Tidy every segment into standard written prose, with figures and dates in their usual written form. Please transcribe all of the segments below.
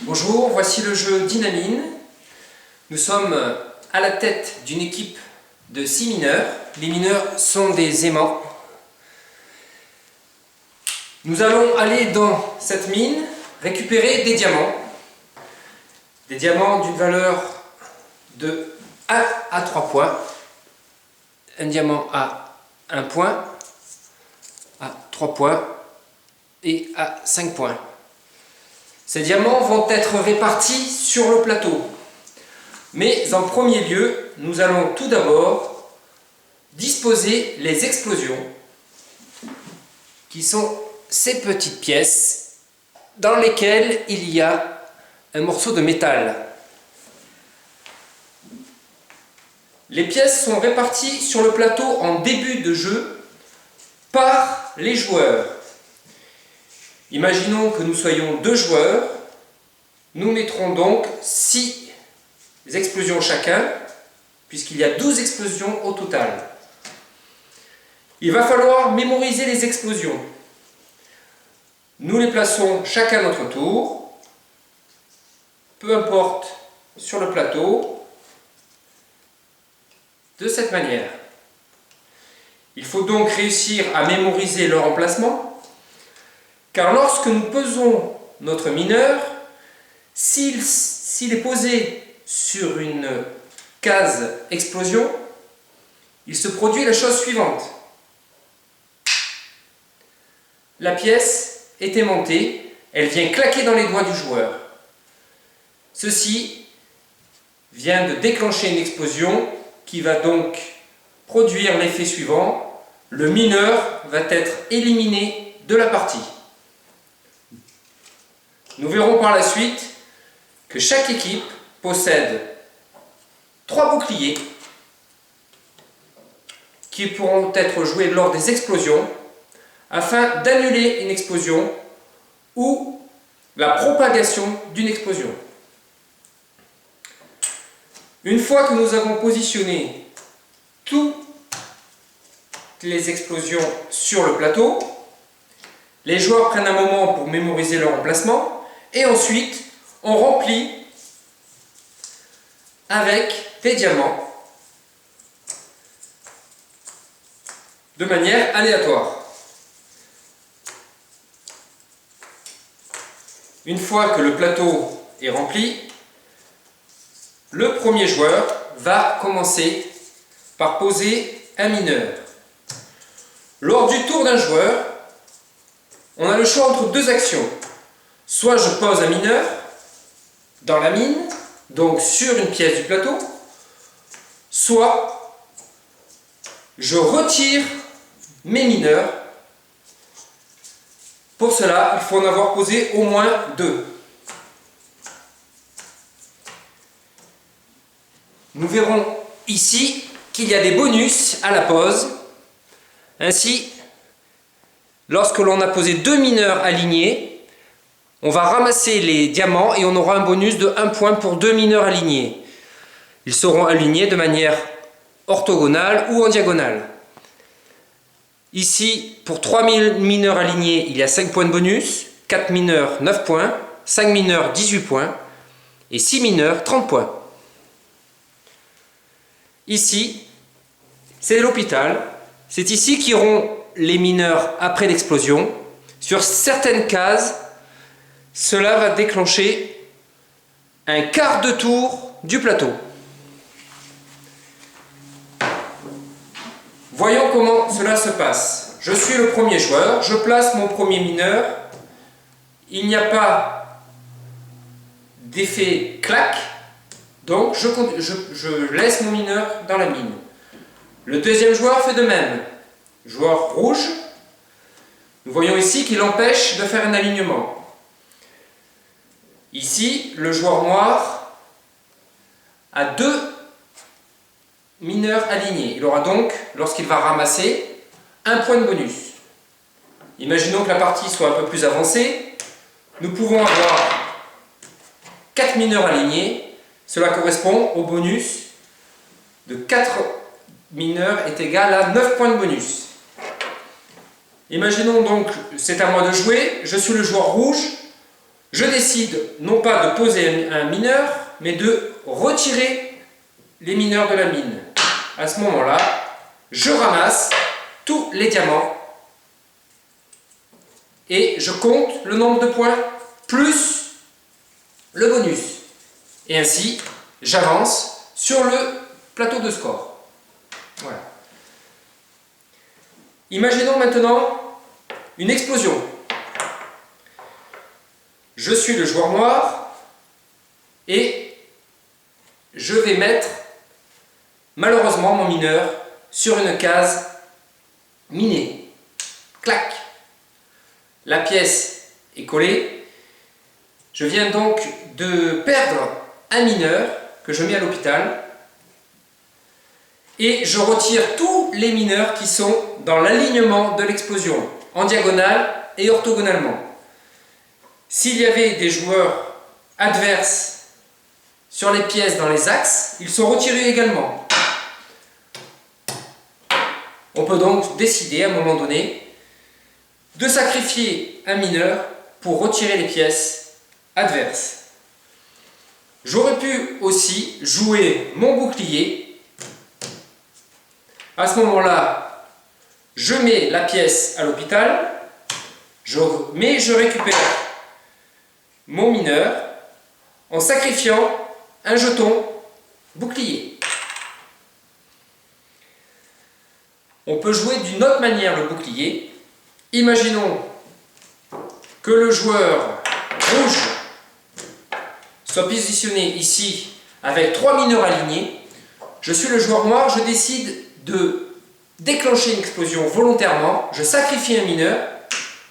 Bonjour, voici le jeu Dynamine. Nous sommes à la tête d'une équipe de 6 mineurs. Les mineurs sont des aimants. Nous allons aller dans cette mine récupérer des diamants. Des diamants d'une valeur de 1 à 3 points. Un diamant à 1 point, à 3 points et à 5 points. Ces diamants vont être répartis sur le plateau. Mais en premier lieu, nous allons tout d'abord disposer les explosions, qui sont ces petites pièces dans lesquelles il y a un morceau de métal. Les pièces sont réparties sur le plateau en début de jeu par les joueurs. Imaginons que nous soyons 2 joueurs, nous mettrons donc 6 explosions chacun, puisqu'il y a 12 explosions au total. Il va falloir mémoriser les explosions. Nous les plaçons chacun à notre tour, peu importe sur le plateau, de cette manière. Il faut donc réussir à mémoriser leur emplacement, car lorsque nous pesons notre mineur, s'il est posé sur une case explosion, il se produit la chose suivante. La pièce est aimantée, elle vient claquer dans les doigts du joueur. Ceci vient de déclencher une explosion qui va donc produire l'effet suivant. Le mineur va être éliminé de la partie. Nous verrons par la suite que chaque équipe possède 3 boucliers qui pourront être joués lors des explosions afin d'annuler une explosion ou la propagation d'une explosion. Une fois que nous avons positionné toutes les explosions sur le plateau, les joueurs prennent un moment pour mémoriser leur emplacement. Et ensuite, on remplit avec des diamants de manière aléatoire. Une fois que le plateau est rempli, le premier joueur va commencer par poser un mineur. Lors du tour d'un joueur, on a le choix entre 2 actions. Soit je pose un mineur dans la mine, donc sur une pièce du plateau, soit je retire mes mineurs. Pour cela, il faut en avoir posé au moins 2. Nous verrons ici qu'il y a des bonus à la pose. Ainsi, lorsque l'on a posé 2 mineurs alignés, on va ramasser les diamants et on aura un bonus de 1 point pour 2 mineurs alignés. Ils seront alignés de manière orthogonale ou en diagonale. Ici, pour 3 mineurs alignés, il y a 5 points de bonus, 4 mineurs, 9 points, 5 mineurs, 18 points, et 6 mineurs, 30 points. Ici, c'est l'hôpital. C'est ici qu'iront les mineurs après l'explosion. Sur certaines cases, cela va déclencher un quart de tour du plateau. Voyons comment cela se passe. Je suis le premier joueur, je place mon premier mineur. Il n'y a pas d'effet clac, donc je laisse mon mineur dans la mine. Le deuxième joueur fait de même. Joueur rouge, nous voyons ici qu'il empêche de faire un alignement. Ici, le joueur noir a 2 mineurs alignés. Il aura donc, lorsqu'il va ramasser, 1 point de bonus. Imaginons que la partie soit un peu plus avancée. Nous pouvons avoir 4 mineurs alignés. Cela correspond au bonus de 4 mineurs est égal à 9 points de bonus. Imaginons donc, c'est à moi de jouer, je suis le joueur rouge. je décide non pas de poser un mineur, mais de retirer les mineurs de la mine. À ce moment-là, je ramasse tous les diamants et je compte le nombre de points plus le bonus. Et ainsi, j'avance sur le plateau de score. Voilà. Imaginons maintenant une explosion. Je suis le joueur noir et je vais mettre malheureusement mon mineur sur une case minée. Clac! La pièce est collée. Je viens donc de perdre un mineur que je mets à l'hôpital et je retire tous les mineurs qui sont dans l'alignement de l'explosion, en diagonale et orthogonalement. S'il y avait des joueurs adverses sur les pièces dans les axes, ils sont retirés également. On peut donc décider à un moment donné de sacrifier un mineur pour retirer les pièces adverses. J'aurais pu aussi jouer mon bouclier. À ce moment-là, je mets la pièce à l'hôpital, mais je récupère mon mineur en sacrifiant un jeton bouclier. On peut jouer d'une autre manière le bouclier. Imaginons que le joueur rouge soit positionné ici avec 3 mineurs alignés. Je suis le joueur noir, je décide de déclencher une explosion volontairement. Je sacrifie un mineur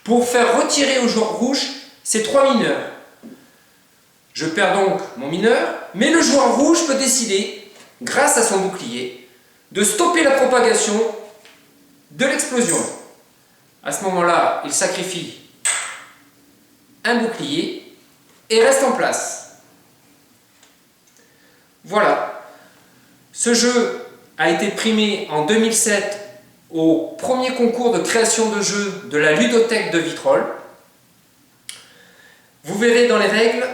pour faire retirer au joueur rouge ces 3 mineurs. Je perds donc mon mineur, mais le joueur rouge peut décider, grâce à son bouclier, de stopper la propagation de l'explosion. À ce moment-là, il sacrifie un bouclier et reste en place. Voilà. Ce jeu a été primé en 2007 au premier concours de création de jeux de la ludothèque de Vitrolles. Vous verrez dans les règles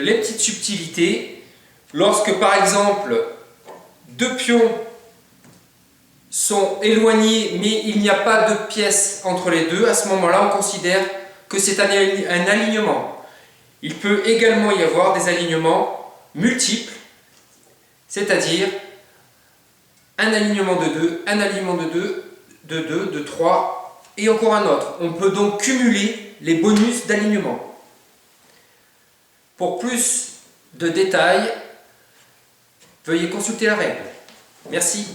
les petites subtilités. Lorsque par exemple 2 pions sont éloignés mais il n'y a pas de pièce entre les deux, à ce moment-là on considère que c'est un alignement. Il peut également y avoir des alignements multiples, c'est-à-dire un alignement de 2, un alignement de 2, de 2, de 3 et encore un autre. On peut donc cumuler les bonus d'alignement. Pour plus de détails, veuillez consulter la règle. Merci.